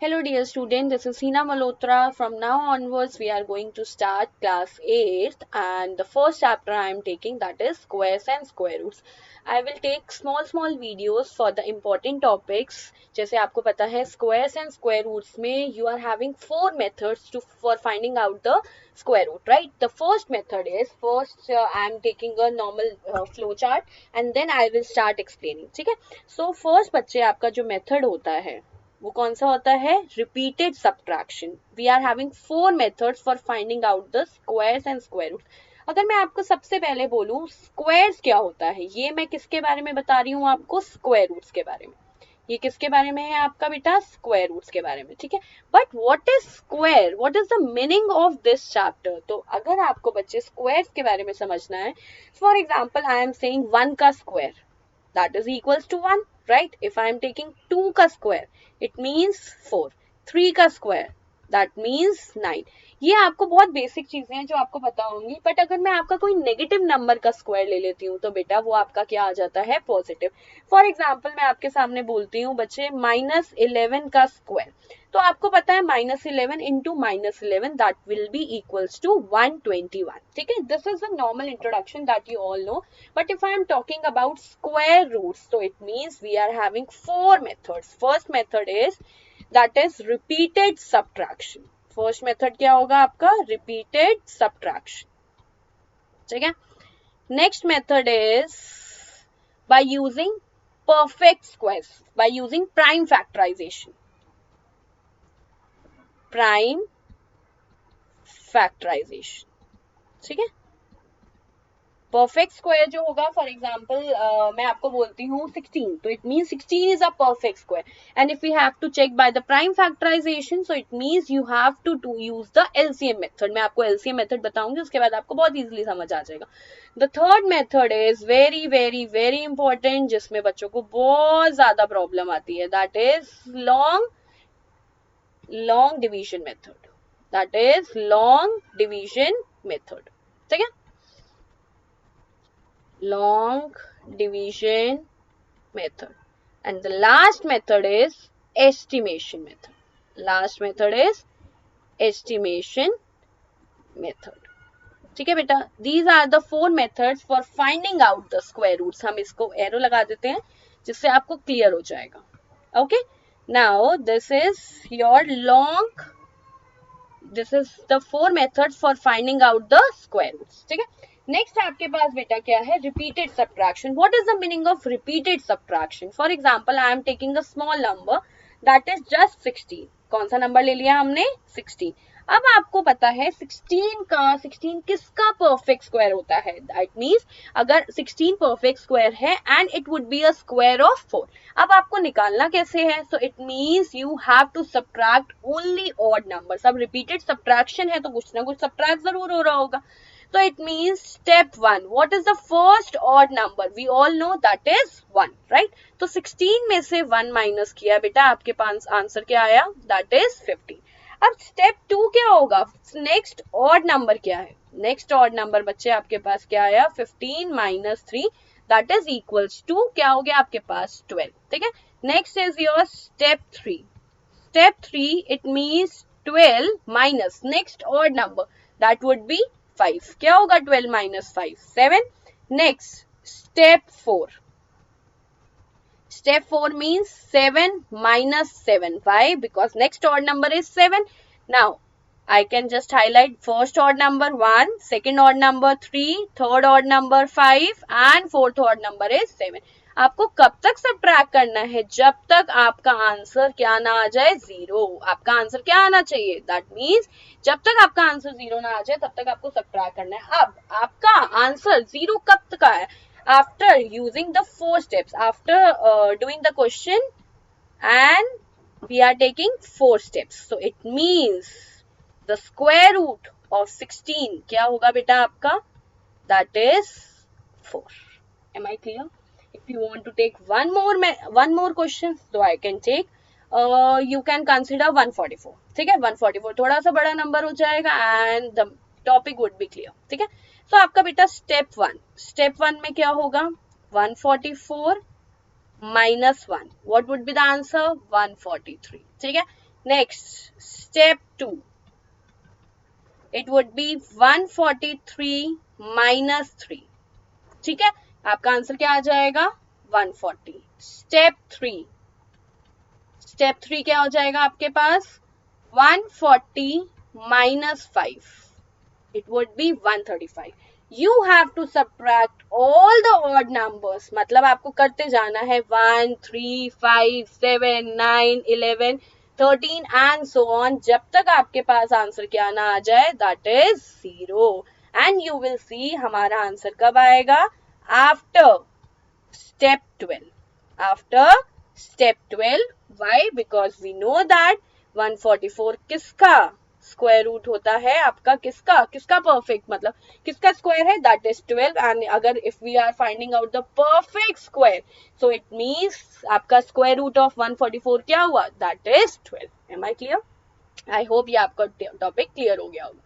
Hello dear student, this is Hina Malhotra. From now onwards we are going to start class 8th and the first chapter I am taking, that is squares and square roots. I will take small videos for the important topics. जैसे आपको पता है squares and square roots में you are having 4 methods for finding out the square root, right? The first method is I am taking a normal flow chart and then I will start explaining. ठीक है? So first बच्चे आपका जो method होता है वो कौन सा होता है? Repeated subtraction. We are having 4 methods for finding out the squares and square root. अगर मैं आपको सबसे पहले बोलूं स्क्वायर्स क्या होता है, ये मैं किसके बारे में बता रही हूँ आपको? स्क्वायर रूट्स के बारे में. ये किसके बारे में है आपका बेटा? स्क्वायर रूट्स के बारे में. ठीक है, but what is square, what is the meaning of this chapter? तो अगर आपको बच्चे स्क्वायर्स के बारे में समझना है, for example I am saying 1 का square that is equals to 1, right? If I am taking 2 का square, it means 4. 3 का square, that means 9. ये आपको बहुत बेसिक चीजें हैं जो आपको पता होंगी, बट अगर मैं आपका कोई नेगेटिव नंबर का स्क्वायर ले लेती हूँ तो बेटा वो आपका क्या आ जाता है? पॉजिटिव. फॉर एग्जाम्पल मैं आपके सामने बोलती हूँ बच्चे -11 का स्क्वायर, तो आपको पता है -11 into -11 that will be equals to 121. ठीक है, this is the normal introduction that you all know. But if I am talking about square roots, so it means we are having 4 methods. First method is that is repeated subtraction. First method क्या होगा आपका? Repeated subtraction. ठीक है. Next method is by using perfect squares, by using prime factorization. Prime factorization. ठीक है. Perfect square जो होगा, for example मैं आपको बोलती हूँ 16, तो it mean 16 is a perfect square. And if you have to check by the prime factorisation, so it means you have to use the LCM method. मैं आपको एलसीएम मेथड बताऊंगी, उसके बाद आपको बहुत इजीली समझ आ जाएगा. The third method is very very very important, जिसमें बच्चों को बहुत ज्यादा प्रॉब्लम आती है. That is long division method. That is long division method. ठीक है, long division method. And the last method is estimation method. Last method is estimation method. ठीक है बेटा, these are the 4 methods for finding out the square roots. हम इसको arrow लगा देते हैं जिससे आपको क्लियर हो जाएगा. Okay, now this is the 4 methods for finding out the square roots. ठीक है, नेक्स्ट आपके पास बेटा क्या है? Repeated subtraction. What is the meaning of repeated subtraction? For example I am taking a small number that is just 16. कौन सा number ले लिया हमने? 16. अब आपको पता है 16 किसका परफेक्ट स्क्वायर होता है? दैट मीन्स अगर 16 परफेक्ट स्क्वायर है and it would be a square of 4. अब आपको निकालना कैसे है? So it means you have to subtract only odd numbers. अब रिपीटेड सब्ट्रैक्शन है तो कुछ ना कुछ सब्ट्रैक्ट जरूर हो रहा होगा. So it means step 1. What is the first odd number? We all know that is 1, right? तो 16 में से 1 माइनस किया बेटा, आपके पास आंसर क्या आया? That is 15. अब स्टेप 2 क्या होगा? नेक्स्ट ऑड नंबर क्या है? नेक्स्ट ऑड नंबर बच्चे आपके पास क्या आया? 15 minus 3 that is equals to क्या हो गया आपके पास? 12. ठीक है, next is your step 3. Step 3 it means 12 minus next odd number that would be 5. क्या होगा? 12 minus 5? 7. Next step 4. Step 4 means 7 minus 7. Why? Because next odd number is 7. Now, I can just highlight first odd number 1, second odd number 3, third odd number 5 and fourth odd number is 7. आपको कब तक subtract करना है? जब तक आपका answer क्या ना आ जाए? 0. आपका आंसर क्या आना चाहिए? दैट मीन्स जब तक आपका आंसर 0 ना आ जाए तब तक आपको सब्ट्रैक्ट करना है. अब आपका आंसर 0 कब तक आया? After using the 4 steps, after doing the question and we are taking 4 steps. So it means the square root of 16 क्या होगा बेटा आपका? That is 4. Am I clear? If you want to take one more question, so I can take you can consider 144. ठीक है, 144 थोड़ा सा बड़ा number हो जाएगा and the topic would be clear. ठीक है, तो आपका बेटा स्टेप 1 में क्या होगा? 144 minus 1. What would be the answer? 143. ठीक है, Next, step 2. It would be 143 minus 3. ठीक है, आपका आंसर क्या आ जाएगा? 140. स्टेप 3. स्टेप 3 क्या हो जाएगा आपके पास? 140 minus 5. It would be 135. You have to subtract all the odd numbers. मतलब आपको करते जाना है 1, 3, 5, 7, 9, 11, 13 and so on, जब तक आपके पास आंसर क्या ना आ जाए, that is 0. And you will see हमारा आंसर कब आएगा? After step 12. After step 12. Why? Because we know that 144 किसका स्क्वायर रूट होता है? आपका किसका परफेक्ट, मतलब किसका स्क्वायर है? That is 12. एंड अगर if we are finding out the perfect square, so it means आपका स्क्वायर रूट ऑफ 144 क्या हुआ? That is 12. Am I clear? I hope ये आपका टॉपिक क्लियर हो गया होगा.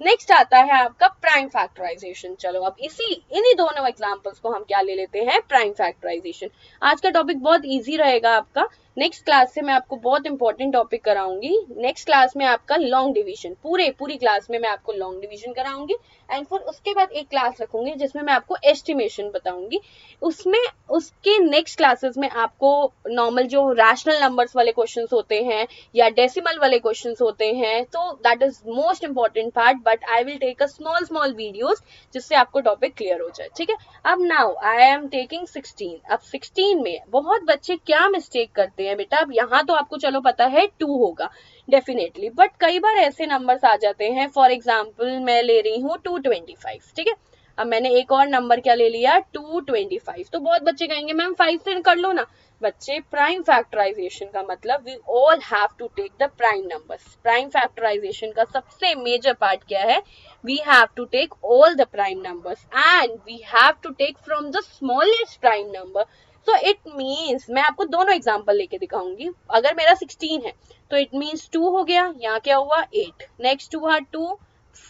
नेक्स्ट आता है आपका प्राइम फैक्टराइजेशन. चलो अब इन्हीं दोनों एग्जांपल्स को हम क्या ले लेते हैं? Prime factorisation. आज का टॉपिक बहुत इजी रहेगा आपका. नेक्स्ट क्लास से मैं आपको बहुत इंपॉर्टेंट टॉपिक कराऊंगी. नेक्स्ट क्लास में आपका लॉन्ग डिवीजन, पूरी क्लास में मैं आपको लॉन्ग डिवीजन कराऊंगी. एंड फिर उसके बाद एक क्लास रखूंगी जिसमें मैं आपको एस्टिमेशन बताऊंगी. उसमें उसके नेक्स्ट क्लासेस में आपको नॉर्मल जो रैशनल नंबर्स वाले क्वेश्चंस होते हैं या डेसिमल वाले क्वेश्चंस होते हैं, तो that is most important part. But I will take a small videos जिससे आपको टॉपिक क्लियर हो जाए. ठीक है. अब नाउ आई एम टेकिंग 16. अब 16 में बहुत बच्चे क्या मिस्टेक करते हैं बेटा? अब यहाँ तो आपको चलो पता है 2 होगा डेफिनेटली, बट कई बार ऐसे नंबर्स आ जाते हैं. फॉर एग्जाम्पल मैं ले रही हूँ 225. ठीक है. अब मैंने एक और नंबर क्या ले लिया? 225. तो बहुत बच्चे कहेंगे मैम 5 से कर लो ना. बच्चे, प्राइम फैक्टराइजेशन का मतलब we all have to take the prime numbers. Prime factorisation का सबसे मेजर पार्ट क्या है? We have to take all the prime numbers and we have to take from the smallest prime number. So it means, मैं आपको दोनों example लेके दिखाऊंगी. अगर मेरा 16 है तो इट मीन्स 2 हो गया. यहाँ क्या हुआ? 8. नेक्स्ट हुआ 2,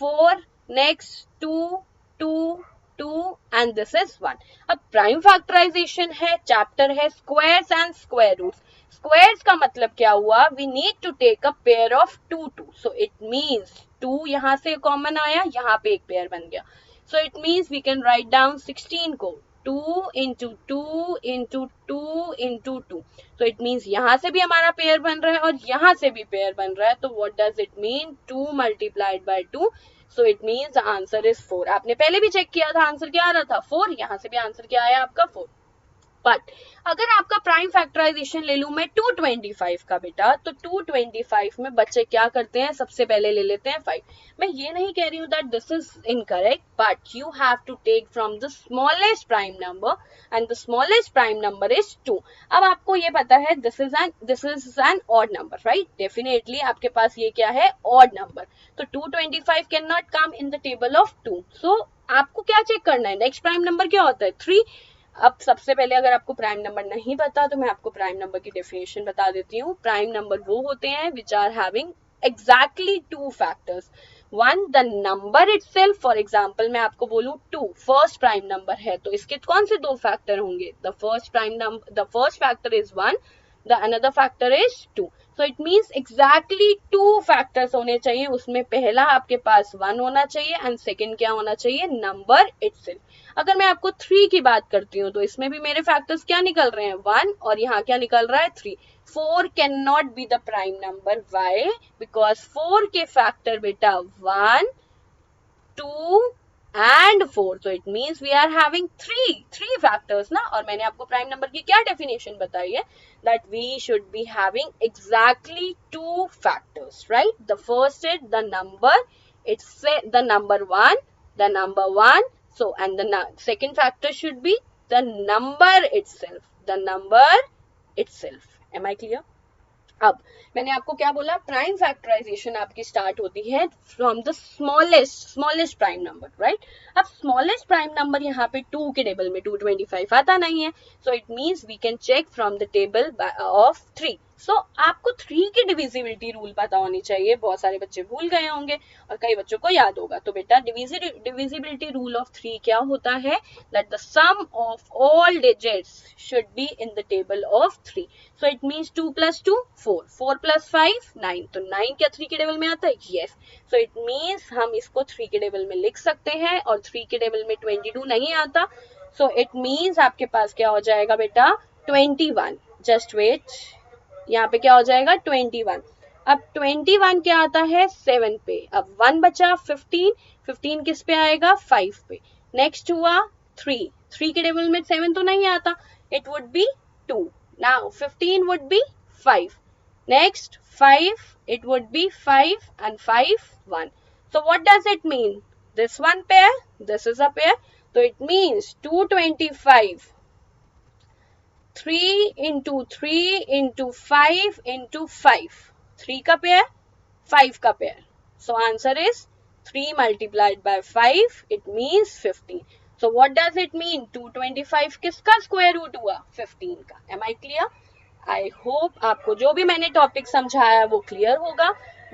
4, नेक्स्ट 2, 2, 2 एंड दिस इज 1. अब प्राइम फैक्टराइजेशन है, चैप्टर है squares and square roots. Squares का मतलब क्या हुआ? We need to take a pair of 2, 2. So it means 2 यहाँ से कॉमन आया, यहाँ पे एक पेयर बन गया. So it means we can write down 16 को 2 into 2 into 2 into 2. So it means यहाँ से भी हमारा पेयर बन रहा है और यहाँ से भी पेयर बन रहा है. तो what does it mean? 2 multiplied by 2. So it means the answer is 4. आपने पहले भी चेक किया था, आंसर क्या आ रहा था? 4. यहाँ से भी आंसर क्या आया आपका? 4. बट अगर आपका प्राइम फैक्टराइजेशन ले लूं मैं 225 का बेटा, तो 225 में बच्चे क्या करते हैं? सबसे पहले ले लेते हैं 5. मैं ये नहीं कह रही हूं that this is incorrect, but you have to take from the smallest prime number and the smallest prime number is 2. अब आपको ये पता है this is an odd number, right? Definitely आपके पास ये क्या है? Odd number. तो 225 can not come in the table of 2. So आपको क्या चेक करना है? नेक्स्ट प्राइम नंबर क्या होता है? 3. अब सबसे पहले अगर आपको प्राइम नंबर नहीं पता तो मैं आपको प्राइम नंबर की डेफिनेशन बता देती हूँ. प्राइम नंबर वो होते हैं which are having exactly 2 factors. One, the number itself. For example मैं आपको बोलूं 2 फर्स्ट प्राइम नंबर है, तो इसके कौन से 2 फैक्टर होंगे? The first factor is 1, the another factor is 2. So it means exactly 2 factors होने चाहिए. उसमें पहला आपके पास 1 होना चाहिए एंड सेकेंड क्या होना चाहिए? Number itself. अगर मैं आपको 3 की बात करती हूँ तो इसमें भी मेरे फैक्टर्स क्या निकल रहे हैं? 1 और यहाँ क्या निकल रहा है? 3. 4 can not be the prime number. Why? Because 4 के फैक्टर बेटा 1, 2 and 4. So it means we are having three factors ना. और मैंने आपको प्राइम नंबर की क्या डेफिनेशन बताई है? That we should be having exactly 2 factors, right? The first is the number. It's the number 1. So and the second factor should be the number itself. The number itself. Am I clear? अब मैंने आपको क्या बोला? Prime factorisation आपकी start होती है from the smallest prime number, right? अब smallest prime number यहाँ पे 2 के टेबल में 225 आता नहीं है. So it means we can check from the table of 3. So आपको 3 की डिविजिबिलिटी रूल पता होनी चाहिए, बहुत सारे बच्चे भूल गए होंगे और कई बच्चों को याद होगा। तो बेटा डिविजिबिलिटी रूल ऑफ 3 क्या होता है, that the sum of all digits should be in the table of 3। So it means 2 + 2 4, 4 + 5 9। तो 9 क्या 3 के टेबल में आता है? यस। सो इट मीन्स हम इसको 3 के टेबल में लिख सकते हैं और 3 के टेबल में 22 नहीं आता। सो इट मीन्स आपके पास क्या हो जाएगा बेटा, 21। जस्ट वेट, यहाँ पे क्या हो जाएगा 21। अब 21 क्या आता है 7 पे, अब 1 बचा 15, 15 किस पे आएगा 5 पे। नेक्स्ट हुआ 3, 3 के टेबल में 7 तो नहीं आता, it would B 2। Now 15 would be 5, next 5, it would be 5 and 5 1। So what does it mean? This one pair, this is a pair, so it means 225 3 into 3 into 5 into 5, 3 का pair 5 का pair. So answer is 3 multiplied by 5, it means 15। So what does it mean? 225 किसका square root हुआ? 15 का। Am I clear? I hope आपको जो भी मैंने topic समझाया वो क्लियर होगा।